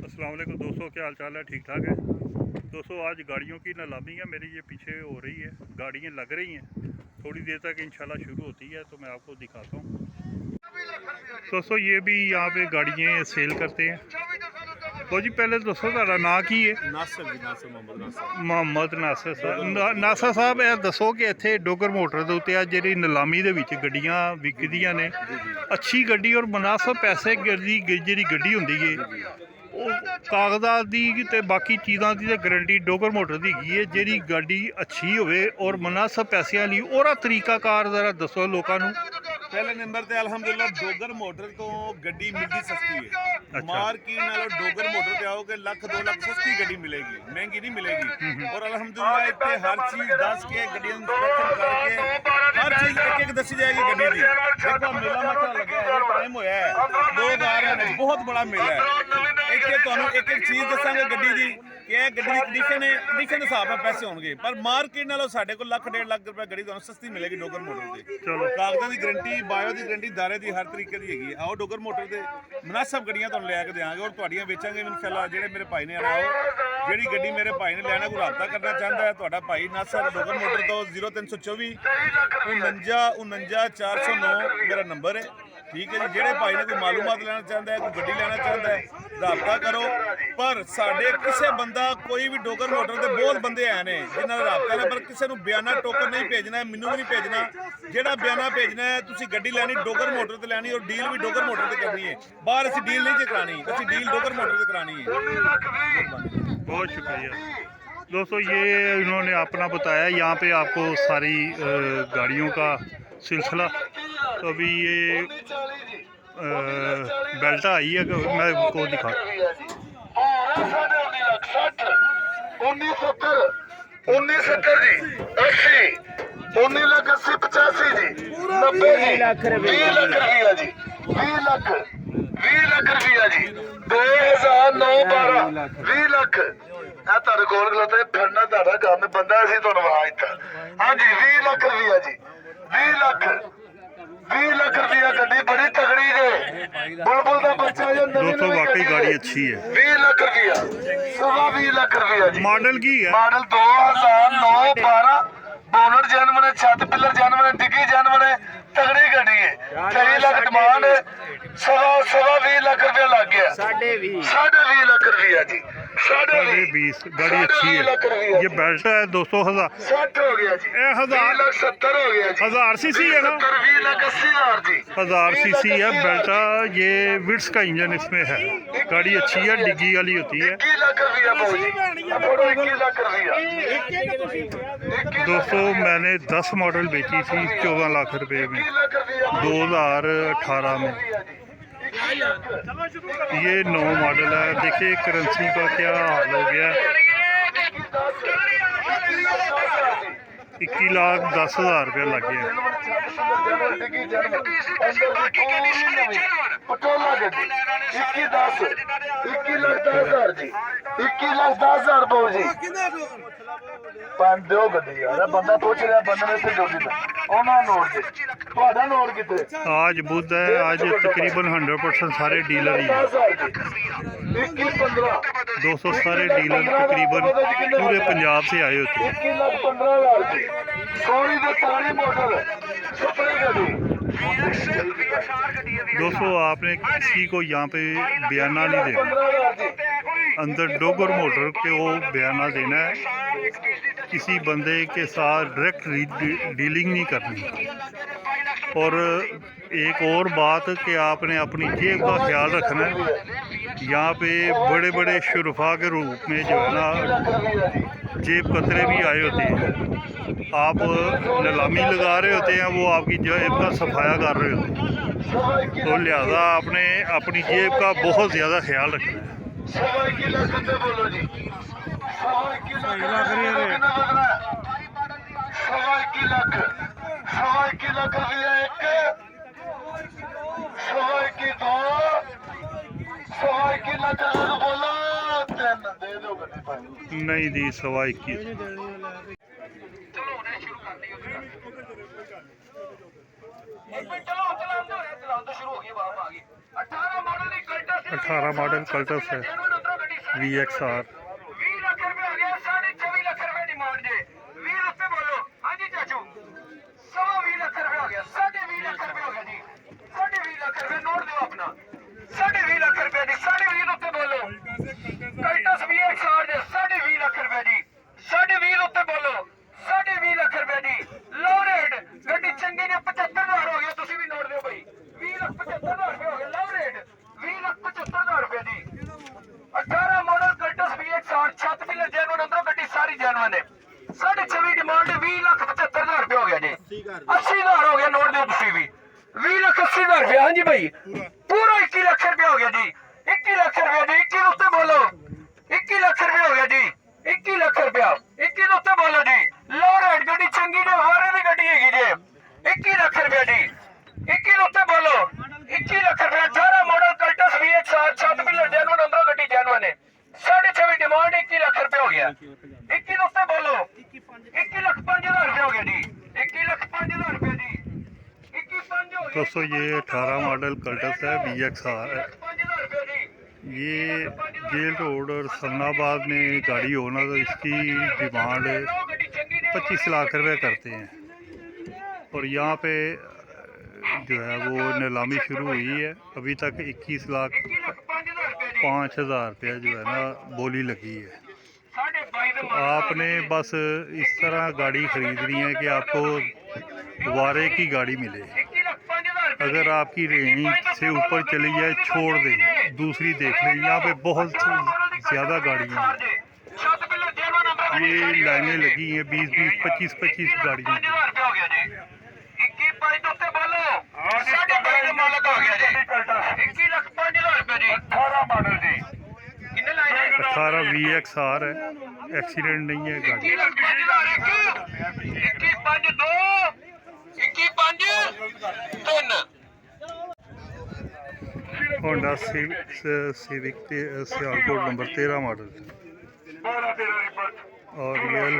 अस्सलाम वालेकुम दोस्तों, क्या हाल चाल है? ठीक ठाक है दोस्तों। आज गाड़ियों की नीलामी है, मेरी ये पीछे हो रही है, गाड़ियाँ लग रही हैं। थोड़ी देर तक इंशाल्लाह शुरू होती है तो मैं आपको दिखाता हूँ। दोस्तों ये भी यहाँ पे गाड़ियाँ सेल करते हैं। तो जी पहले दोस्तों ਤੁਹਾਡਾ ਨਾਂ ਕੀ ਹੈ? नासिर जी, नासिर ਮੁਹੰਮਦ ਨਾਸਰ ਸਾਹਿਬ। ਨਾਸਰ ਸਾਹਿਬ ਇਹ ਦੱਸੋ ਕਿ ਇੱਥੇ ਡੋਗਰ ਮੋਟਰ ਦੇ ਉੱਤੇ ਆ ਜਿਹੜੀ ਨੀਲਾਮੀ ਦੇ ਵਿੱਚ ਗੱਡੀਆਂ ਵਿਕਦੀਆਂ ਨੇ, ਅੱਛੀ ਗੱਡੀ ਔਰ ਮੁਨਾਸਬ ਪੈਸੇ ਦੀ ਜਿਹੜੀ ਗੱਡੀ ਹੁੰਦੀ ਹੈ ਉਹ ਕਾਗਜ਼ਾਤ ਦੀ ਤੇ ਬਾਕੀ ਚੀਜ਼ਾਂ ਦੀ ਤੇ ਗਰੰਟੀ ਡੋਗਰ ਮੋਟਰ ਦੀ ਹੈਗੀ ਹੈ। ਜਿਹੜੀ ਗੱਡੀ ਅੱਛੀ ਹੋਵੇ ਔਰ ਮੁਨਾਸਬ ਪੈਸਿਆਂ ਲਈ ਉਹਦਾ ਤਰੀਕਾਕਾਰ ਜ਼ਰਾ ਦੱਸੋ ਲੋਕਾਂ ਨੂੰ। पहले नंबर ते अल्हम्दुलिल्लाह डोगर मोटर तो गड्डी मिलती सस्ती है। मार्केट नालों डोगर मोटर पे आओगे लाख 2 लाख सस्ती गड्डी मिलेगी, महंगी नहीं मिलेगी। और अल्हम्दुलिल्लाह इतने हर चीज दस के गड्डी इंस्पेक्शन करके हर चीज एक एक दसी जाएगी गड्डी दी। देखो मेला माशा लगा है, टाइम होया है, लोग आ रहे हैं, बहुत बड़ा मेला है। एक एक चीज दसांगे गड्डी दी कि ਇਹ ਗੱਡੀ ਦੀ ਕੰਡੀਸ਼ਨ ਹੈ, ਕੰਡੀਸ਼ਨ ਦੇ ਹਿਸਾਬ ਨਾਲ ਪੈਸੇ ਹੋਣਗੇ। ਪਰ ਮਾਰਕੀਟ ਨਾਲੋਂ ਸਾਡੇ ਕੋਲ ਲੱਖ 1.5 ਲੱਖ ਰੁਪਏ ਗੱਡੀ ਤੁਹਾਨੂੰ ਸਸਤੀ ਮਿਲੇਗੀ ਡੋਗਰ ਮੋਟਰ ਤੇ। ਚਲੋ ਕਾਗਜ਼ਾਂ ਦੀ ਗਾਰੰਟੀ, ਬਾਇਓ ਦੀ ਗਾਰੰਟੀ, ਦਾਰੇ ਦੀ ਹਰ ਤਰੀਕੇ ਦੀ ਹੈਗੀ। ਆਓ ਡੋਗਰ ਮੋਟਰ ਤੇ ਮੁਨਾਸਬ ਗੱਡੀਆਂ ਤੁਹਾਨੂੰ ਲਿਆ ਕੇ ਦੇਵਾਂਗੇ ਔਰ ਤੁਹਾਡੀਆਂ ਵੇਚਾਂਗੇ ਇਨਸ਼ਾਅੱਲਾ। ਜਿਹੜੇ ਮੇਰੇ ਭਾਈ ਨੇ ਆਓ, ਜਿਹੜੀ ਗੱਡੀ ਮੇਰੇ ਭਾਈ ਨੇ ਲੈਣਾ, ਕੋਈ ਰਾਬਤਾ ਕਰਨਾ ਚਾਹੁੰਦਾ ਹੈ, ਤੁਹਾਡਾ ਭਾਈ ਨਾਸਰ ਡੋਗਰ ਮੋਟਰ ਤੋਂ 0324 49 49 409 ਮੇਰਾ ਨੰਬਰ ਹੈ। ठीक है जी। ਜਿਹੜੇ ਭਾਈ ਨੇ ਕੋਈ ਮਾਲੂਮਾਤ ਲੈਣਾ ਚਾਹੁੰਦਾ ਹੈ, ਕੋਈ ਗੱਡੀ ਲੈਣਾ ਚਾਹੁੰਦਾ ਹੈ, ਰਾਬਤਾ ਕਰੋ। ਪਰ ਸਾਡੇ ਕਿਸੇ ਬੰਦਾ ਕੋਈ ਵੀ ਡੋਗਰ ਮੋਟਰ ਦੇ ਬਹੁਤ ਬੰਦੇ ਆਏ ਨੇ ਜਿਨ੍ਹਾਂ ਦਾ ਰਾਬਤਾ ਨੇ, ਪਰ ਕਿਸੇ ਨੂੰ ਬਿਆਨਾ ਟੋਕਨ ਨਹੀਂ ਭੇਜਣਾ, ਮੈਨੂੰ ਵੀ ਨਹੀਂ ਭੇਜਣਾ। ਜਿਹੜਾ ਬਿਆਨਾ ਭੇਜਣਾ ਹੈ, ਤੁਸੀਂ ਗੱਡੀ ਲੈਣੀ ਡੋਗਰ ਮੋਟਰ ਤੇ ਲੈਣੀ ਔਰ ਡੀਲ ਵੀ ਡੋਗਰ ਮੋਟਰ ਤੇ ਕਰਨੀ ਹੈ। ਬਾਹਰ ਅਸੀਂ ਡੀਲ ਨਹੀਂ ਕਰਾਣੀ, ਅਸੀਂ ਡੀਲ डोगर मोटर से करानी है। बहुत शुक्रिया दोस्तों। ये इन्होंने अपना बताया, यहाँ पे आपको सारी गाड़ियों का सिलसिला। तो अभी ये बेल्ट आई है, मैं आपको दिखा 1970 जी 80 19 लाख 80 85 जी 90 जी 20 लाख रुपया जी 20 लाख रुपया जी 2009 12 20 लाख। ਇਹ ਤੁਹਾਡੇ ਕੋਲ ਖਲੋਤੇ ਫਿਰਨਾ ਤੁਹਾਡਾ ਕੰਮ ਬੰਦਾ, ਅਸੀਂ ਤੁਹਾਨੂੰ ਆਵਾਜ਼ ਦਿੱਤਾ। ਹਾਂਜੀ 20 ਲੱਖ ਰੁਪਇਆ ਜੀ 20 ਲੱਖ रुपया गड्डी बड़ी तगड़ी है। बुलबुल का बच्चा जो दोस्तों वाकई गाड़ी अच्छी है। 20 लाख रुपया 20 लाख रुपया जी। मॉडल की है? मॉडल 2009 12 बोनट जन्म ने, छत पिलर जन्म ने, डिग्गी जन्म ने, तगड़ी गड्डी है। 23 लाख डिमांड है, 20 लाख रुपया लग गया। 20.5 लाख रुपया जी 20.5 गाड़ी अच्छी है। ये बेल्ट है 200,000 हो गया जी। 10,70 हो गया जी। 1000 सीसी है ना? 20 लाख 80,000 जी। 1000 सीसी है बेल्टा। ये विट्स का इंजन इसमें है। गाड़ी अच्छी है, डिग्गी वाली होती है। 21 लाख रुपया भाऊ जी। 21 लाख रुपया दोस्तों मैंने 10 मॉडल बेची थी 14 लाख रुपए में 2018 में। ये 9 मॉडल है। देखिए करेंसी का क्या हाल हो गया। 21,10,000 रुपया लग गया। 21,10,000 भाऊ जी। दो गड्डी यार, बंदा पूछ रहा बंदे से जो नोट नोट कितने। आज बुध है, आज तकरीबन 100% सारे डीलर ही हैं। 200 सारे डीलर तकरीबन पूरे पंजाब से आए होते हैं। 21,15,000 की सोनी दे तारी मोटर सुपरी गड्डी। दोस्तों आपने किसी को यहाँ पे बयाना नहीं देना, अंदर डोगर मोटर के वो बयाना देना है। किसी बंदे के साथ डायरेक्ट डीलिंग नहीं करनी। और एक और बात कि आपने अपनी जेब का ख्याल रखना है। यहाँ पे बड़े बड़े शुरफा के रूप में जो है ना जेब कतरे भी आए होते हैं। आप नीलामी लगा रहे होते हैं, वो आपकी जेब का सफाया कर रहे होते हैं। तो लिहाजा आपने अपनी जेब का बहुत ज़्यादा ख्याल रखना है। नहीं दी 21.25। 18 मॉडल कल्टस है। VXR 20 ਲੱਖ ਰੁਪਏ ਹੋ ਗਿਆ 24.5 ਲੱਖ ਰੁਪਏ ਡਿਮਾਂਡ ਜੇ 20 ਉੱਤੇ ਬੋਲੋ ਹਾਂਜੀ ਚਾਚੂ 20 ਲੱਖ ਰੁਪਏ ਹੋ ਗਿਆ 20 ਲੱਖ ਰੁਪਏ ਹੋ ਗਿਆ ਜੀ 20 ਲੱਖ ਰੁਪਏ ਨੋਟ ਦਿਓ ਆਪਣਾ 20 ਲੱਖ ਰੁਪਏ ਦੀ 20 ਉੱਤੇ ਬੋਲੋ ਕਲਟਸ VXR ਦੇ 20 ਲੱਖ ਰੁਪਏ ਦੀ 20 ਉੱਤੇ ਬੋਲੋ 20 ਲੱਖ ਰੁਪਏ ਦੀ ਲੋ ਰੇਟ ਗੱਡੀ ਚੰਗੀ ਨੇ 75000 ਹੋ ਗਿਆ ਤੁਸੀਂ ਵੀ ਨੋਟ ਦਿਓ ਭਾਈ 20,75,000 ਰੁਪਏ ਹੋ ਗਿਆ ਲੋ ਰੇਟ 20,75,000 ਰੁਪਏ ਦੀ 18 ਮਾਡਲ ਕਲਟਸ VXR ਛੱਤ ਵੀ ਲੱਜੇ ਨੂੰ ਅੰਦਰੋਂ ਗੱਡੀ ਸਾਰੀ ਜਾਨਵਾਂ ਨੇ 26 ਡਿਮਾਂਡ 20,75,000 ਰੁਪਏ ਹੋ ਗਿਆ ਜੀ 80,000 ਹੋ ਗਿਆ ਨੋਟ ਦਿਓ ਤੁਸੀਂ ਵੀ 20,80,000 ਰੁਪਏ ਹਾਂਜੀ ਭਾਈ ਪੂਰਾ 21 ਲੱਖ ਰੁਪਏ ਹੋ ਗਿਆ ਜੀ 21 ਲੱਖ ਰੁਪਏ ਦੀ 21 ਉੱਤੇ ਬੋਲੋ 21 ਲੱਖ ਰੁਪਏ ਹੋ ਗਿਆ ਜੀ 21 ਲੱਖ ਰੁਪਏ 21 ਉੱਤੇ ਬੋਲੋ ਜੀ ਲੋ ਰੇਟ ਗੱਡੀ ਚੰਗੀ ਨੇ ਵਾਰੇ ਦੀ ਗੱਡੀ ਹੈਗੀ ਜੀ 21 ਲੱਖ ਰੁਪਏ ਦੀ 21 ਉੱਤੇ ਬੋਲੋ 21 ਲੱਖ ਰੁਪਏ 18 ਮਾਡਲ ਕਲਟਸ VXR ਛੱਤ ਵੀ ਲੱਜੇ ਨੂੰ ਅੰਦਰੋਂ ਗੱਡੀ ਜਾਨਵਾਂ ਨੇ 26 ਡਿਮਾਂਡ 21 ਲੱਖ ਰੁਪਏ ਹੋ ਗਿਆ 21 ਉੱਤੇ ਬੋਲੋ 21 ਲੱਖ 5,000 ਰੁਪਏ ਹੋ ਗਿਆ ਜੀ 21 ਲੱਖ 5,000 ਰੁਪਏ ਦੀ 21 5 हो गया दोस्तों ये 18 मॉडल कल्टस है VXR है। 5,000 रुपए दी ये जेल रोड और सन्नाबाद में गाड़ी होना तो इसकी डिमांड 25 लाख रुपए करते हैं और यहाँ पे जो है वो नीलामी शुरू हुई है। अभी तक 21 लाख 5,000 रुपया जो है ना बोली लगी है। तो आपने बस इस तरह गाड़ी खरीदनी है कि आपको वारे की गाड़ी मिले। अगर आपकी रेंज से ऊपर चली जाए छोड़ दें, दूसरी देख लें। यहाँ पे बहुत ज़्यादा गाड़ियाँ हैं, ये लाइनें लगी हैं 20-20, 25-25 गाड़ियाँ। अठारह VXR है, एक्सीडेंट नहीं है गाड़ी। Honda civic Sialkot number 13 model और रियल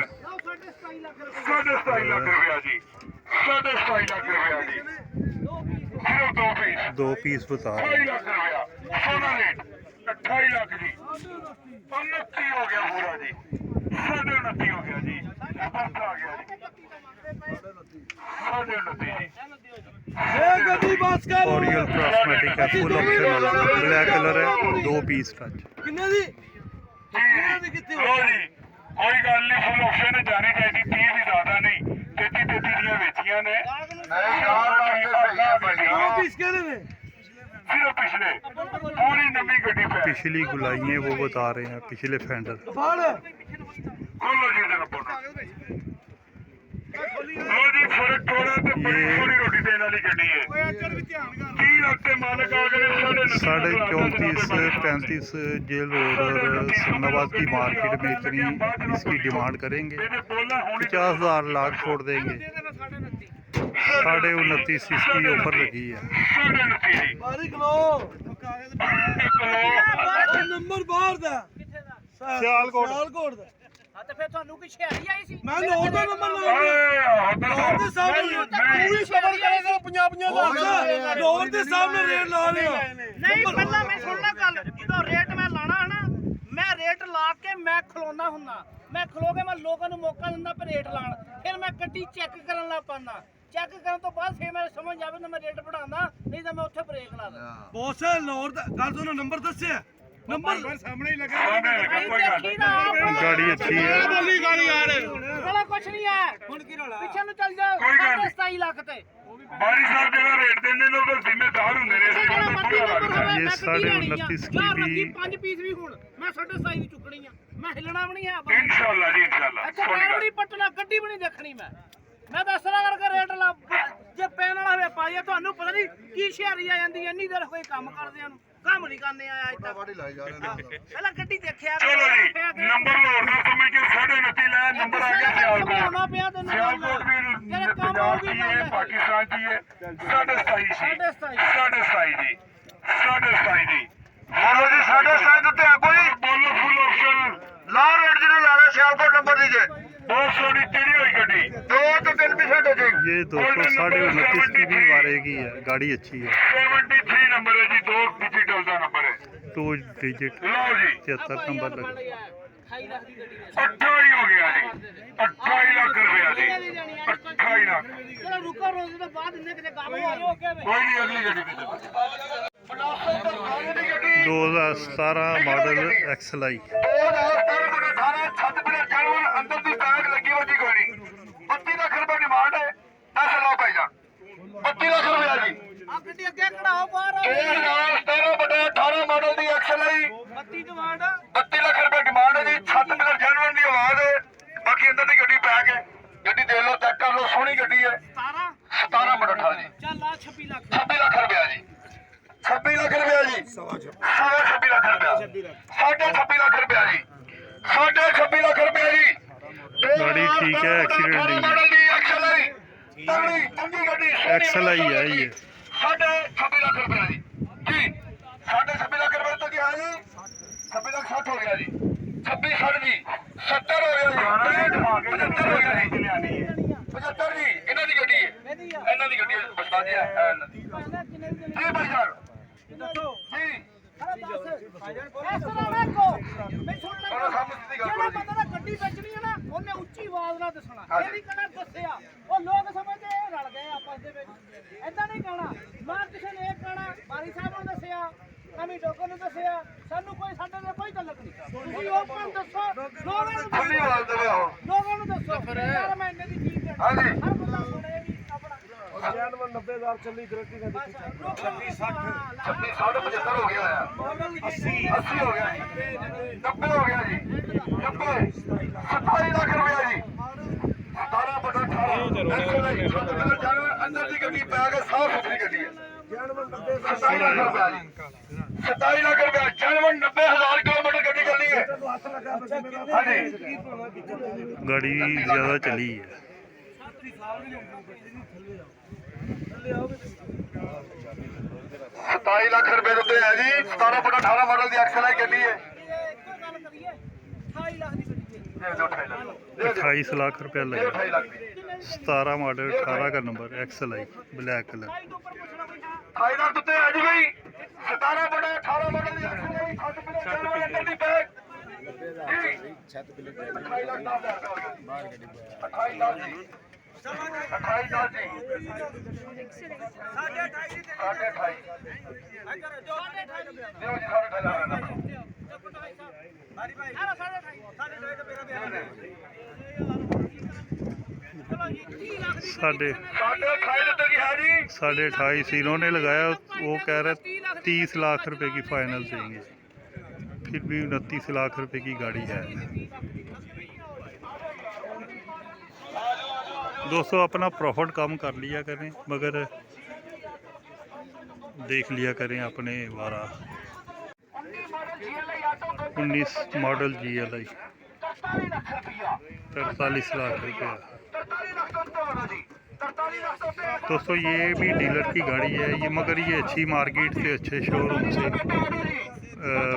2 पीस बता रहे हैं। 28 लाख जी 29 हो गया पूरा जी 29 हो गया जी आ गया जी ओरियल कॉस्मेटिक है, फुल ऑप्शन वाला, ब्लैक कलर है, 2 पीस टच। कोई गल नहीं, फुल ऑप्शन है, जानी चाहिए 30 भी ज्यादा नहीं, 33 दियां बेचियां ने सिर्फ पिछले पूरी नवी गड्डी पे पिछली गुलाइयाँ वो बता रहे हैं, पिछले फेंडर। खोलो जी जरा बोलो लो जी फर्क थोड़ा तो बड़ी थोड़ी रोटी देने वाली गड्डी है 30 लाख के मालिक आ गए 34.35 जेल रोड और सन्नाबाद की मार्केट में इतनी इसकी डिमांड करेंगे। 50,000 लाख छोड़ देंगे। 29.5 इसकी ऑफर लगी है। ਨੰਬਰ ਬਾਹਰ ਦਾ ਸਿਆਲਕੋਟ ਦਾ ਹਾਂ ਤੇ ਫਿਰ ਤੁਹਾਨੂੰ ਕੋਈ ਸ਼ਹਿਰੀ ਆਈ ਸੀ ਮੈਂ ਲੋੜ ਦਾ ਨੰਬਰ ਲੋੜ ਦੇ ਸਾਹਮਣੇ ਪੂਰੀ ਖਬਰ ਕਰੇਗਾ 50-50 ਲੋੜ ਦੇ ਸਾਹਮਣੇ ਰੇਟ ਲਾ ਲਿਆ ਨਹੀਂ ਪਹਿਲਾਂ ਮੈਂ ਸੁਣਨਾ ਗੱਲ ਜਦੋਂ ਰੇਟ ਮੈਂ ਲਾਣਾ ਹੈ ਨਾ ਮੈਂ ਰੇਟ ਲਾ ਕੇ ਮੈਂ ਖਲੋਣਾ ਹੁੰਦਾ ਮੈਂ ਖਲੋ ਕੇ ਮੈਂ ਲੋਕਾਂ ਨੂੰ ਮੌਕਾ ਦਿੰਦਾ ਪਰ ਰੇਟ ਲਾਣ ਫਿਰ ਮੈਂ ਗੱਡੀ ਚੈੱਕ ਕਰਨ ਲੱਗ ਪੈਂਦਾ ਚੈੱਕ ਕਰਨ ਤੋਂ ਬਾਅਦ ਫਿਰ ਮੈਂ ਸਮਝ ਜਾਵੇ ਤਾਂ ਮੈਂ ਰੇਟ ਵਧਾਉਂਦਾ ਨਹੀਂ ਤਾਂ ਮੈਂ ਉੱਥੇ ਬ੍ਰੇਕ ਲਾ ਦਾਂ ਬੌਸ ਲੋੜ ਦਾ ਗੱਲ ਤੋਂ ਨੰਬਰ ਦੱਸਿਆ ਨੰਬਰ ਸਾਹਮਣੇ ਹੀ ਲੱਗਾ गाड़ी अच्छी है। ਗਾੜੀ ਆ ਰਹੇ ਚਲੋ ਕੁਛ ਨਹੀਂ ਹੈ ਹੁਣ ਕੀ ਰੋਲਾ ਪਿੱਛੇ ਨੂੰ ਚੱਲ ਜਾਓ 27 ਲੱਖ ਤੇ ਬਾਰੀ ਸਾਹਿਬ ਜਿਹੜਾ ਰੇਟ ਦਿੰਦੇ ਨੇ ਉਹਦੇ ਜ਼ਿੰਮੇਦਾਰ ਹੁੰਦੇ ਨੇ ये 29.5 की भी 5 ਪੀਸ ਵੀ ਹੁਣ ਮੈਂ 27 ਦੀ ਚੁੱਕਣੀ ਆ ਮੈਂ ਹਿੱਲਣਾ ਵੀ ਨਹੀਂ ਹੈ ਇਨਸ਼ਾਅੱਲਾ ਜੀ ਇਨਸ਼ਾਅੱਲਾ ਅੱਛਾ ਪੈਰ ਵੀ ਪੱਟਣਾ ਗੱਡੀ ਵੀ ਨਹੀਂ ਦੇਖਣੀ ਮੈਂ ਦੱਸ ਰਿਹਾ ਕਰਕੇ ਰੇਟ ਲਾ ਜੇ ਪੈਣ ਵਾਲਾ ਹੋਵੇ ਪਾਈਏ ਤੁਹਾਨੂੰ ਪਤਾ ਨਹੀਂ ਕੀ ਸ਼ਹਿਰੀ ਆ ਜਾਂਦੀ ਇੰਨੀ ਦੇਰ ਕੋਈ ਕੰਮ ਕਰਦਿਆਂ ਨੂੰ ਕੰਮ ਨਹੀਂ ਕਰਨੇ ਆਇਆ ਅੱਜ ਤੱਕ ਪਹਿਲਾਂ ਗੱਡੀ ਦੇਖਿਆ ਚਲੋ ਜੀ ਨੰਬਰ ਲੋੜ ਦਾ ਸਮਝ ਕੇ 29.5 ਲੈ ਨੰਬਰ ਆ ਗਿਆ ਸਿਆਲਕੋਟ ਸਿਆਲਕੋਟ ਵੀ ਪੰਜਾਬ ਦੀ ਹੈ ਪਾਕਿਸਤਾਨ ਦੀ ਹੈ 27.5 ਜੀ 27.5 ਜੀ 27.5 ਜੀ ਬੋਲੋ ਜੀ 27.5 ਉੱਤੇ ਆ ਕੋਈ ਬੋਲੋ ਫੁੱਲ ਆਪਸ਼ਨ ਲਾ ਰੇਟ ਜਿਹਨੂੰ ਲਾਣਾ ਸਿਆਲਕੋਟ ਨੰਬਰ ਦੀ ਜੇ ਬਹੁਤ ਸੋਹਣੀ ਚੜੀ ਹੋਈ ਗੱਡੀ 2 ਤੋਂ 3% ਹੋ ਜਾਏਗੀ ये 229.5 की भी वारे की है। गाड़ी अच्छी है। 73 नंबर है जी 2 डिजिटल का नंबर है 2 डिजिट ਲਓ ਜੀ 73 नंबर लगे 28 ਲੱਖ ਦੀ ਗੱਡੀ ਹੈ 28 ਹੋ ਗਿਆ ਜੀ 28 ਲੱਖ ਰੁਪਇਆ ਜੀ 28 ਲੱਖ ਚਲੋ ਰੁਕੋ ਰੋਜ਼ ਤੋਂ ਬਾਅਦ ਇੰਨੇ ਕਿਤੇ ਕੰਮ ਹੋ ਕੇ ਕੋਈ ਨਹੀਂ ਅਗਲੀ ਗੱਡੀ ਤੇ 2017 मॉडल XLI 2018 ਛੱਤ ਪਲੇਟ ਜਾਨਵਰ ਅੰਦਰ ਦੀ ਟੈਗ ਲੱਗੀ ਵੱਡੀ ਕੋਈ ਨਹੀਂ 32 ਲੱਖ ਰੁਪਏ ਡਿਮਾਂਡ ਹੈ ਪੈਸੇ ਲਓ ਭਾਈ ਜਾਨ 32 ਲੱਖ ਰੁਪਏ ਜੀ ਆ ਗੱਡੀ ਅੱਗੇ ਖੜਾਓ ਬਾਹਰ 2017 ਮਾਡਲ ਦੀ XLI 32 ਡਿਮਾਂਡ 32 ਲੱਖ ਰੁਪਏ ਡਿਮਾਂਡ ਹੈ ਜੀ ਛੱਤ ਪਲੇਟ ਜਾਨਵਰ ਦੀ ਆਵਾਜ਼ ਹੈ ਬਾਕੀ ਅੰਦਰ ਦੀ ਗੱਡੀ ਪੈਕ ਹੈ ਗੱਡੀ ਦੇਖ ਲਓ ਚੈੱਕ ਕਰ ਲਓ ਸੋਹਣੀ ਗੱਡੀ ਹੈ 17 17 ਮਾਡਲ 18 ਜੀ ਚੱਲ ਆ 26 ਲੱਖ 26 ਲੱਖ ਰੁਪਏ ਜੀ 26 ਲੱਖ ਰੁਪਏ ਜੀ 26 ਲੱਖ ਰੁਪਏ 26 ਲੱਖ ਰੁਪਏ ਜੀ 26 ਲੱਖ ਰੁਪਏ ਜੀ गाड़ी ठीक है एक्सीडेंट नहीं ਮਾਡਲ ਦੀ XLI ਤਗੜੀ ਚੰਗੀ ਗੱਡੀ XLI है ये 26 ਲੱਖ ਰੁਪਏ ਜੀ ਜੀ 26 ਲੱਖ ਰੁਪਏ ਤੋਂ ਕੀ ਆ ਜੀ 26 ਲੱਖ 60 ਹੋ ਗਿਆ ਜੀ 26 60 ਜੀ 70 ਹੋ ਗਿਆ ਜੀ 75 ਹੋ ਗਿਆ ਜੀ 75 ਜੀ ਇਹਨਾਂ ਦੀ ਗੱਡੀ ਹੈ ਇਹਦੀ ਆ ਇਹਨਾਂ ਦੀ ਗੱਡੀ ਹੈ ਬਸਤਾ ਜੀ ਇਹਨਾਂ ਦੀ ਪਹਿਲਾਂ ਕਿੰਨੇ ਦੀ ਜੀ ਭਾਈ ਸਾਹਿਬ ਦੱਸੋ ਜੀ ਅਰੇ ਦੱਸ ਇਸ ਤਰ੍ਹਾਂ ਵੇਖੋ ਮੈਂ ਸੁਣਨਾ ਉਹਨਾਂ ਸਾਹਮਣੇ ਸਿੱਧੀ ਗੱਲ ਜਿਹੜਾ ਕਰੋ ਜੀ। ਬੰਦਾ ਦਾ ਗੱਡੀ ਵੇਚਣੀ ਹੈ ਨਾ ਉਹਨੇ ਉੱਚੀ ਆਵਾਜ਼ ਨਾਲ ਦੱਸਣਾ ਹਾਂਜੀ। ਇਹਦੀ ਕਣਾ ਦੱਸਿਆ ਉਹ ਲੋਕ ਸਮਝਦੇ ਇਹ ਰਲ ਗਏ ਆਪਸ ਦੇ ਵਿੱਚ ਏਦਾਂ ਨਹੀਂ ਕਹਿਣਾ ਮੈਂ ਕਿਸੇ ਨੇ ਇਹ ਕਹਿਣਾ ਬਾਰੀ ਸਾਹਿਬ ਨੂੰ ਦੱਸਿਆ ਕਮੀ ਡੋਕਰ ਨੂੰ ਦੱਸਿਆ ਸਾਨੂੰ ਕੋਈ ਸਾਡੇ ਨਾਲ ਕੋਈ ਤਾਲੁਕ ਨਹੀਂ ਤੁਸੀਂ ਓਪਨ ਦੱਸੋ ਲੋਕਾਂ ਨੂੰ ਖੁੱਲੀ ਦੱਸੋ ਆਵਾਜ਼ ਦੇਵੇ ਆਓ ਲੋਕਾਂ ਨੂੰ ਦੱਸੋ ਯਾਰ ਮੈਂ ਇੰਨੇ ਦੀ ਚੀਜ਼ ਦੇਣੀ ਹਾਂਜੀ। ਹਰ ਬੰਦਾ ਸੁਣੇ ਵੀ ਆਪਣਾ 90000 ਚੱਲੀ ਗਰੰਟੀ ਦਾ ਬਸ ਲੋਕਾਂ ਨੂੰ 26 60 75 ਹੋ ਗਿਆ ਹੈ 80 ਹੋ ਗਿਆ ਜੀ 90 ਹੋ ਗਿਆ ਜੀ 90 27 ਲੱਖ ਰੁਪਏ ਜੀ 17 ਬਟਾ 18 ਅੰਦਰ ਦੀ ਗੱਡੀ ਪੈ ਕੇ ਸਾਫ ਸੁਥਰੀ ਗੱਡੀ ਹੈ 27 ਲੱਖ ਰੁਪਏ ਜੀ 27 ਲੱਖ ਰੁਪਏ ਜਨਵਨ 90000 ਕਿਲੋਮੀਟਰ ਗੱਡੀ ਚੱਲੀ ਹੈ ਹਾਂਜੀ गाड़ी ज़्यादा चली है 27 ਲੱਖ ਰੁਪਏ ਦੇ ਉੱਤੇ ਹੈ ਜੀ 17 ਬਟਾ 18 ਮਾਡਲ ਦੀ XLI ਗੱਡੀ ਹੈ ਇੱਕੋ ਗੱਲ ਕਰੀਏ 28 ਲੱਖ ਦੀ ਗੱਡੀ ਹੈ ਦੇ ਦਿਓ 28 ਲੱਖ ਦੇ ਦਿਓ 28 लाख रुपया ਦੇ लगा 28 ਲੱਖ ਦੀ 17 मॉडल 18 का नंबर XLI ब्लैक कलर 28 ਤੋਂ ਉੱਪਰ ਪੁੱਛਣਾ ਕੋਈ ਨਾ 28 ਲੱਖ ਉੱਤੇ ਆ ਜੀ ਬਈ 17 ਬਟਾ 18 ਮਾਡਲ ਦੀ XLI 7 ਪਿਲਰ ਜਾਨਵਰ ਅੰਦਰ ਦੀ ਪੈਕ ਛੱਤ ਪਿਲਰ 28 ਲੱਖ ਦਾ ਬਾਹਰ ਗੱਡੀ 28 ਲੱਖ ਜੀ 28 ਲੱਖ ਜੀ 28 ਦਿਓ ਜੀ 28 ਲੱਖ साढ़े 28 ਦਿੱਤੇ ਕੀ ਹੈ ਜੀ 28.5 इन्होंने लगाया वो कह रहे 30 लाख रुपए की फाइनल देंगे फिर भी 29 लाख रुपए की गाड़ी है दोस्तों अपना प्रॉफिट कम कर लिया करें मगर देख लिया करें अपने वारा 19 मॉडल GLI 43 ਲੱਖ ਰੁਪਇਆ 43 लाख रुपया 43 ਲੱਖ ਤੋਂ ਉੱਤੇ ਵਾਲਾ ਜੀ 43 ਲੱਖ ਤੋਂ ਉੱਤੇ दोस्तों ये भी डीलर की गाड़ी है ये मगर ये अच्छी मार्केट से अच्छे शोरूम से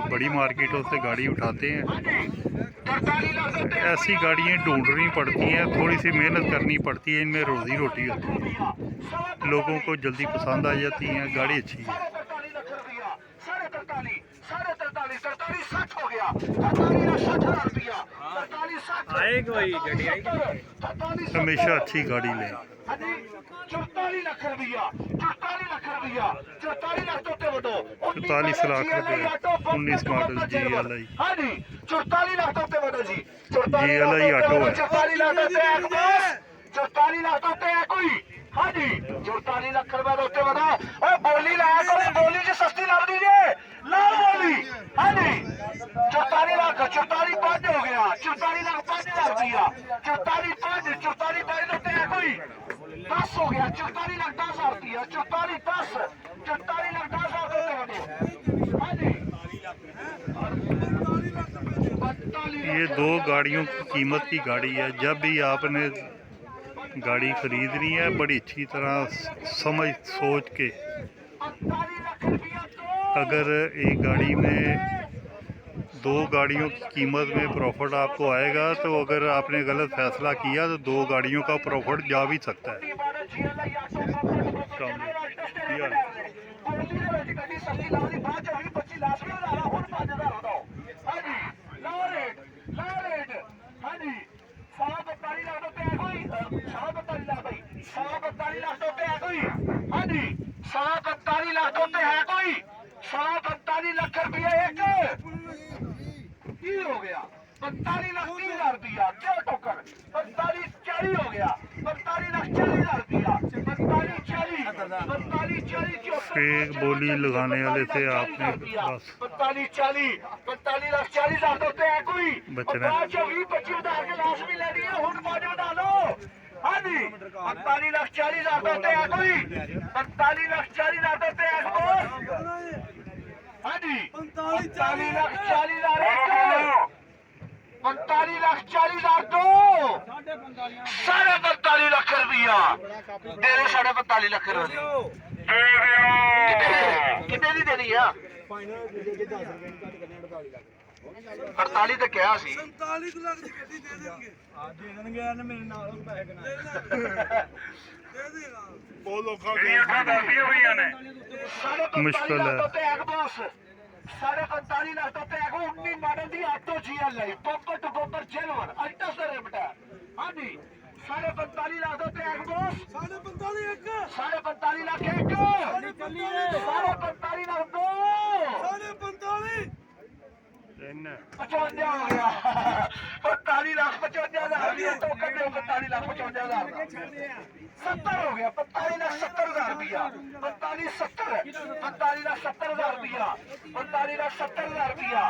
बड़ी मार्केटों से गाड़ी उठाते हैं 43 ਲੱਖ ਤੋਂ ਉੱਤੇ ऐसी गाड़ियाँ ढूंढनी पड़ती हैं थोड़ी सी मेहनत करनी पड़ती है इनमें रोज़ी रोटी होती है लोगों को जल्दी पसंद आ जाती हैं गाड़ी अच्छी है 43 ਲੱਖ ਰੁਪਇਆ 43 43 60 ਹੋ ਗਿਆ 43 ਲੱਖ 60 ਹਜ਼ਾਰ ਰੁਪਇਆ 43 60 ਆਏਗੀ ਭਾਈ ਗੱਡੀ ਆਏਗੀ 43 हमेशा अच्छी गाड़ी लें ਹਾਂਜੀ 44 ਲੱਖ ਰੁਪਇਆ 44 ਲੱਖ ਰੁਪਇਆ 44 ਲੱਖ ਤੋਂ ਉੱਤੇ ਵਧੋ 44 ਲੱਖ ਰੁਪਏ 19 ਮਾਡਲ GLI ਹਾਂਜੀ 44 ਲੱਖ ਤੋਂ ਉੱਤੇ ਵਧੋ ਜੀ 44 GLI ਆਟੋ ਹੈ 44 ਲੱਖ ਤੋਂ ਉੱਤੇ 44 ਲੱਖ ਤੋਂ ਉੱਤੇ ਕੋਈ ਹਾਂਜੀ 44 ਲੱਖ ਰੁਪਏ ਦੇ ਉੱਤੇ ਵਧੋ ਓਏ ਬੋਲੀ ਲਾਇਆ ਕਰੋ ਬੋਲੀ ਚ ਸਸਤੀ ਲੱਗਦੀ ਜੇ ਲਾਲ ਬੋਲੀ ਹਾਂਜੀ 44 ਲੱਖ 44 5 ਹੋ ਗਿਆ 44 ਲੱਖ 5000 ਰੁਪਇਆ 44 5 44 5 ਦੇ ਉੱਤੇ ਕੋਈ 10 ਹੋ ਗਿਆ 44 ਲੱਖ 10,000 ਰੁਪਇਆ 44 10 44 ਲੱਖ 10,000 ਦੇ ਉੱਤੇ ਵਧੋ ਹਾਂਜੀ ये दो गाड़ियों की कीमत की गाड़ी है जब भी आपने गाड़ी खरीदनी है बड़ी अच्छी तरह समझ सोच के अगर एक गाड़ी में दो गाड़ियों की कीमत में प्रॉफिट आपको आएगा तो अगर आपने गलत फैसला किया तो दो गाड़ियों का प्रॉफिट जा भी सकता है। ਦਿੱਲੀ ਦੇ ਵਿੱਚ ਗੱਡੀ ਸਸਤੀ ਲਾਉਣੀ ਬਾਅਦ ਚ 20-25 ਲਾਸ਼ ਵੀ ਵਧਾ ਲਾ ਹੁਣ 5000 ਵਧਾਓ ਹਾਂਜੀ ਲਓ ਰੇਟ ਹਾਂਜੀ 142 ਲੱਖ ਤੋਂ ਪੈਕ ਹੋਈ 142 ਲੱਖ ਬਈ 142 ਲੱਖ ਤੋਂ ਪੈਕ ਹੋਈ ਹਾਂਜੀ 142 ਲੱਖ ਤੋਂ ਤੇ ਹੈ ਕੋਈ 142 ਲੱਖ ਰੁਪਏ ਇੱਕ ਕੀ ਹੋ ਗਿਆ 45 ਲੱਖ 30,000 ਰੁਪਇਆ ਕਿਉਂ ਟੋਕਰ 45 40 ਹੋ ਗਿਆ 45 ਲੱਖ 40,000 ਰੁਪਇਆ 45 40 फेक बोली लगाने वाले थे आपने बस 45 ਲੱਖ 40,000 ਤੋਂ ਤੇ ਕੋਈ बचना है। ਬਾਅਦ ਚ 20-25 ਵਧਾ ਕੇ ਲਾਸ਼ ਵੀ ਲੈਣੀ ਹੈ ਹੁਣ 5 ਵਧਾ ਲਓ ਹਾਂਜੀ 45 ਲੱਖ 40,000 ਤੋਂ ਤੇ ਕੋਈ 45 ਲੱਖ 40,000 ਤੋਂ ਤੇ ਹਾਂਜੀ 45 ਲੱਖ 40,000 ਇੱਕ 45 ਲੱਖ 40,000 ਤੋਂ 45 ਲੱਖ ਰੁਪਇਆ ਤੇਰੇ 45 ਲੱਖ ਰੁਪਇਆ ਕਿੰਨੇ ਦੀ ਦੇਣੀ ਆ 48 ਤੇ ਕਿਹਾ ਸੀ 47 ਲੱਖ ਦੀ ਗੱਡੀ ਦੇ ਦੇਣਗੇ ਦੇ ਦੇਣਗੇ ਇਹਨੇ ਮੇਰੇ ਨਾਲ ਪੈਸੇ ਕਨਾ ਦੇ ਦੇਗਾ ਬਹੁਤ ਲੋਕਾਂ ਦੀਆਂ ਅੱਖਾਂ ਦੱਸਦੀਆਂ ਹੋਈਆਂ ਨੇ मुश्किल है। 45 ਲੱਖ ਤੋਂ ਪੈਕ 19 ਮਾਡਲ ਦੀ ਆਟੋ ਜੀਐਲ ਲਈ ਬੰਪਰ ਟੂ ਬੰਪਰ ਜੈਨੂਅਨ ਅਲਟਾ ਸਰੇਬਟਾ ਹਾਂਜੀ 45 ਲੱਖ ਤੋਂ ਪੈਕ ਬੋਸ 45 ਇੱਕ 45 ਲੱਖ ਇੱਕ 45 ਲੱਖ ਦੋ 45 55 ਹੋ ਗਿਆ 45 ਲੱਖ 55,000 ਰੁਪਏ ਤੋਂ ਕੱਢਿਓ 45 ਲੱਖ 55,000 70 ਹੋ ਗਿਆ 45 ਲੱਖ 70,000 ਰੁਪਇਆ 45 70 45 ਲੱਖ 70,000 ਰੁਪਇਆ 45 ਲੱਖ 70,000 ਰੁਪਇਆ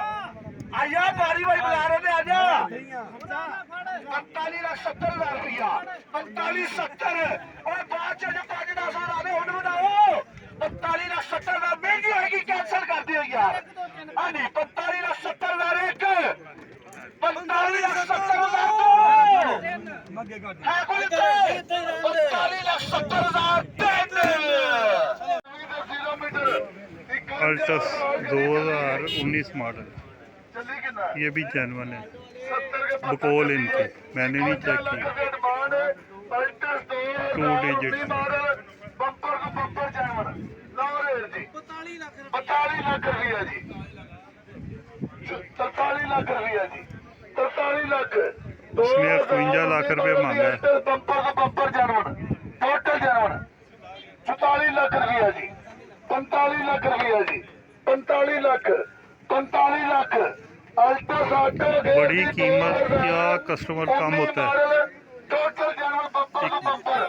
ਆਇਆ ਬਾਰੀ ਬਾਈ ਬੁਲਾ ਰਹੇ ਨੇ ਆਜਾ 45 ਲੱਖ 70,000 ਰੁਪਇਆ 45 70 ਓਏ ਬਾਅਦ ਚ ਜੇ 5-10 ਆ ਰਹੇ ਹੁਣ ਵਧਾਓ 45 ਲੱਖ 70,000 ਮਹਿੰਗੀ ਹੋਏਗੀ ਕੈਂਸਲ ਕਰ ਦਿਓ ਯਾਰ ਹਾਂਜੀ 45 ਲੱਖ 70,000 ਇੱਕ 45 ਲੱਖ 70,000 ਦੋ ਹੈ ਕੋਈ 45 ਲੱਖ 70,000 ਤਿੰਨ अल्टस 2019 मॉडल ਚੱਲੀ ਕਿੰਨਾ ये भी जेनवन है 70 के बकौल इनकी मैंने नहीं चेक की टू digits। ਬੰਪਰ ਤੋਂ ਬੰਪਰ ਜਾਨਵਰ ਲਓ ਰੇਟ ਜੀ 45 ਲੱਖ 42 ਲੱਖ ਰੁਪਇਆ ਜੀ 43 ਲੱਖ ਰੁਪਇਆ ਜੀ 43 ਲੱਖ इसने 58 लाख रुपए मांगा है। ਬੰਪਰ ਤੋਂ ਬੰਪਰ ਜਾਨਵਰ ਟੋਟਲ ਜਾਨਵਰ 44 ਲੱਖ ਰੁਪਇਆ ਜੀ 45 ਲੱਖ ਰੁਪਇਆ ਜੀ 45 ਲੱਖ अल्टस ऑटो बड़ी कीमत क्या कस्टमर कम होता है टोटल जानवर बम्पर तो बम्पर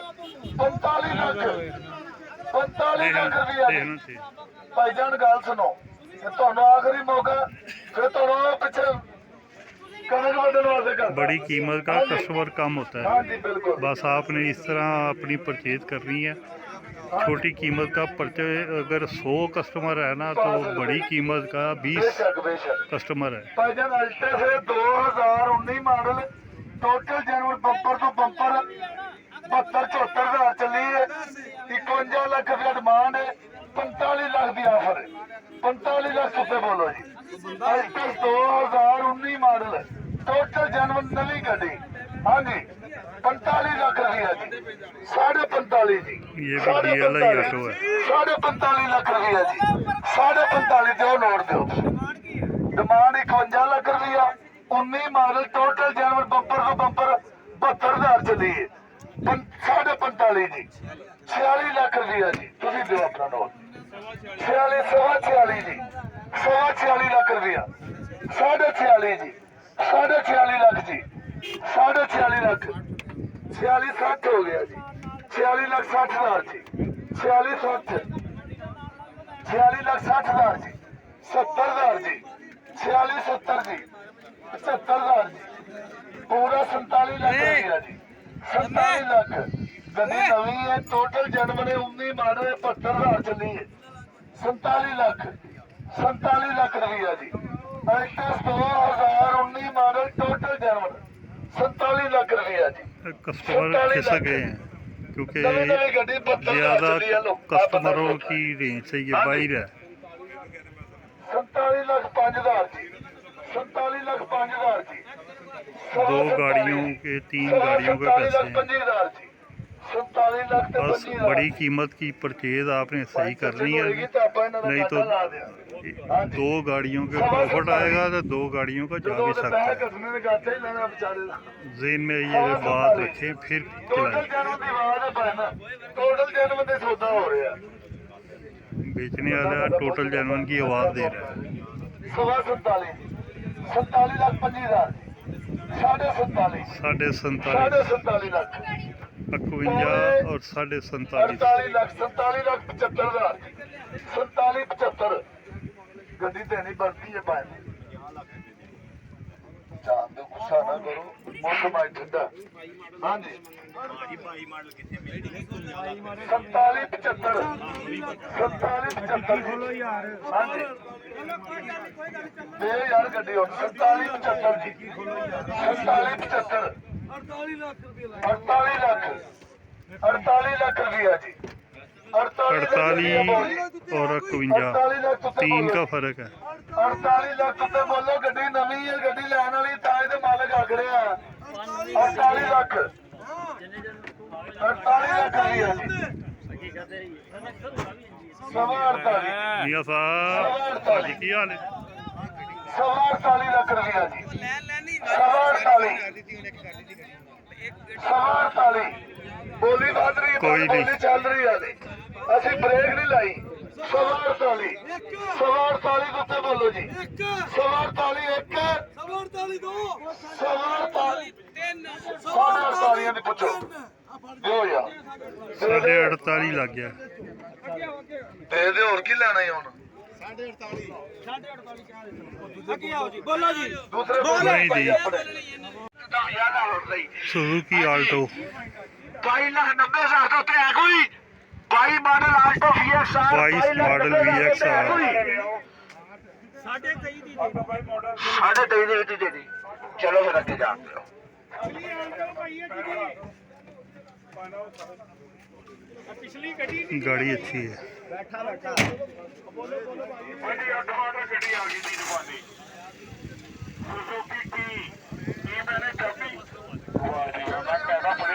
45 ਲੱਖ देखना ਰੁਪਇਆ देखना चाहिए ਭਾਈਜਾਨ ਗੱਲ ਸੁਣੋ ਇਹ ਤੁਹਾਨੂੰ ਆਖਰੀ ਮੌਕਾ ਫਿਰ ਤੁਹਾਨੂੰ ਪਿੱਛੇ ਕਣਕ ਵੱਢਣ ਵਾਸਤੇ ਕਰ बड़ी कीमत का कस्टमर कम होता है ਹਾਂਜੀ ਬਿਲਕੁਲ बस आपने इस तरह अपनी परचेज करनी है छोटी कीमत का परचेज अगर 100 कस्टमर है ना तो बड़ी कीमत का 20 ਬੇਸ਼ੱਕ कस्टमर है ਭਾਈਜਾਨ ਅਲਟਸ 2019 ਮਾਡਲ ਟੋਟਲ ਜਾਨਵਰ ਬੰਪਰ ਤੋਂ ਬੰਪਰ 72-74,000 ਚੱਲੀ ਹੈ 51 ਲੱਖ ਰੁਪਏ ਡਿਮਾਂਡ ਹੈ 45 ਲੱਖ ਦੀ ਆਫਰ ਹੈ 45 ਲੱਖ ਉੱਤੇ ਬੋਲੋ ਜੀ ਅਲਟਸ 2019 ਮਾਡਲ ਟੋਟਲ ਜਾਨਵਰ ਨਵੀਂ ਗੱਡੀ ਹਾਂਜੀ 45 ਲੱਖ ਰੁਪਇਆ ਜੀ 45.5 ਜੀ ये भी DLI ऑटो है 45.5 ਲੱਖ ਰੁਪਇਆ ਜੀ 45.5 ਦਿਓ ਨੋਟ ਦਿਓ ਡਿਮਾਂਡ 51 ਲੱਖ ਰੁਪਇਆ 19 ਮਾਡਲ ਟੋਟਲ ਜਾਨਵਰ ਬੰਪਰ ਤੋਂ ਬੰਪਰ 72,000 ਚੱਲੀ ਹੈ 45.5 ਜੀ 46 ਲੱਖ ਰੁਪਇਆ ਜੀ ਤੁਸੀਂ ਦਿਓ ਆਪਣਾ ਨੋਟ 46 ਜੀ 46 ਲੱਖ ਰੁਪਇਆ 46 ਜੀ 46 ਲੱਖ ਜੀ 46 ਲੱਖ 46 60 ਹੋ ਗਿਆ ਜੀ 46 ਲੱਖ 60,000 ਜੀ 46 60 46 ਲੱਖ 60,000 ਜੀ 70,000 ਜੀ 46 70 ਜੀ 75,000 ਜੀ ਪੂਰਾ 47 ਲੱਖ ਰੁਪਇਆ ਜੀ 47 ਲੱਖ ਗੱਡੀ ਨਵੀਂ ਹੈ ਟੋਟਲ ਜਨਮ ਨੇ 19 ਮਾਡਲ 72,000 ਚੱਲੀ ਹੈ 47 ਲੱਖ ਰੁਪਇਆ ਜੀ ਅਲਟਸ 2019 ਮਾਡਲ ਟੋਟਲ ਜਨਮ 47 ਲੱਖ ਰੁਪਇਆ ਜੀ कस्टमर खिसक गए हैं क्योंकि ज़्यादा कस्टमरों की रेंज से ये बाहर है 47 ਲੱਖ 5,000 ਜੀ 47 ਲੱਖ 5,000 जी 2 गाड़ियों के 3 गाड़ियों के पैसे हैं 50,000 जी 47 ਲੱਖ ਤੇ बस 25 बड़ी कीमत की परचेज आपने सही करनी है होएगी तो ਆਪਾਂ ਇਹਨਾਂ ਦਾ नहीं तो ਘਾਟਾ ਲਾ ਦਿਆਂਗੇ। दो गाड़ियों के प्रॉफिट आएगा तो दो गाड़ियों का जा ਜਦੋਂ भी ਉਹਦੇ सकता ਪੈਸੇ है। ਘਟਨੇ ਨੇ ਘਾਟਾ ही ਲੈਣਾ ਵਿਚਾਰੇ ਦਾ। जेन में ये बात रखें फिर ਟੋਟਲ चलाएं। ਜਨਮ ਦੀ ਆਵਾਜ਼ ਹੈ ਪੈਣਾ, ਟੋਟਲ ਜਨਮ ਦੇ ਸੌਦਾ ਹੋ ਰਿਹਾ। बेचने वाला टोटल जानवर की आवाज़ दे रहा है। 47 47 ਲੱਖ 25 ਹਜ਼ਾਰ, 47.5 साढ़े 47 47 ਲੱਖ 51 और साढ़े 47 47 ਲੱਖ 47 ਲੱਖ 75 ਹਜ਼ਾਰ 47 75 ਗੱਡੀ ਤੇ ਨਹੀਂ ਬਣਦੀ ਹੈ ਭਾਈ। ਜਾਨ ਦੇ ਗੁੱਸਾ ਨਾ ਕਰੋ, ਮੌਸਮ ਅੱਜ ਠੰਡਾ। ਹਾਂਜੀ 47 75 47 75 ਹਾਂਜੀ ਦੇ ਯਾਰ ਗੱਡੀ ਹੁਣ 47 75 ਜੀ 47 75 48 ਲੱਖ ਰੁਪਏ 48 ਲੱਖ 48 ਲੱਖ ਰੁਪਇਆ ਜੀ 48 और 51 तीन का फर्क है। 48 ਲੱਖ ਤੇ ਬੋਲੋ, ਗੱਡੀ ਨਵੀਂ ਹੈ, ਗੱਡੀ ਲੈਣ ਵਾਲੀ ਤਾਂ ਇਹਦੇ ਮਾਲਕ ਆਖ ਰਿਹਾ 48 ਲੱਖ 48 ਲੱਖ ਰੁਪਇਆ ਜੀ ਸਵਾ 48 मियां साहब जी की हाल है? सवा 48 ਲੱਖ ਰੁਪਇਆ ਜੀ ਸਵਾ 48 ਸਵਾ 48 ਬੋਲੀ ਵੱਧ ਰਹੀ ਹੈ, ਕੋਈ ਨਹੀਂ। ਬੋਲੀ ਚੱਲ ਰਹੀ ਹੈ, ਅਸੀਂ ਬ੍ਰੇਕ ਨਹੀਂ ਲਾਈ। ਸਵਾ 48 ਸਵਾ 48 ਦੇ ਉੱਤੇ ਬੋਲੋ ਜੀ ਸਵਾ 48 ਇੱਕ ਸਵਾ 48 ਦੋ ਸਵਾ 48 ਸਵਾ 48 ਦੀ ਪੁੱਛੋ ਦਿਓ ਯਾਰ साढ़े 48 लग गया। ਦੇ ਦੇ, ਹੋਰ ਕੀ ਲੈਣਾ ਹੈ ਹੁਣ। ਅੱਗੇ ਆਓ ਜੀ ਬੋਲੋ ਜੀ ਦੂਸਰੇ ਨਹੀਂ ਦੀ। ਆਪਣੇ सुजुकी आल्टो 22,90,000 ਤੋਂ ਉੱਤੇ ਹੈ ਕੋਈ 22 model Alto VXR 22 model VXR ਸਾਢੇ 23 ਦੇ ਵਿੱਚ ਦੇ ਦੀ। ਚਲੋ ਫਿਰ ਅੱਗੇ ਜਾਂਦੇ ਹੋ। गाड़ी अच्छी है।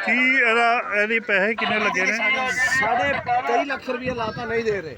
ਕੀ ਇਹਦੇ ਪੈਸੇ ਕਿੰਨੇ ਲੱਗੇ ਨੇ? ਸਾਡੇ 23 ਲੱਖ ਰੁਪਏ ਲਾਤਾ ਨਹੀਂ ਦੇ ਰਹੇ।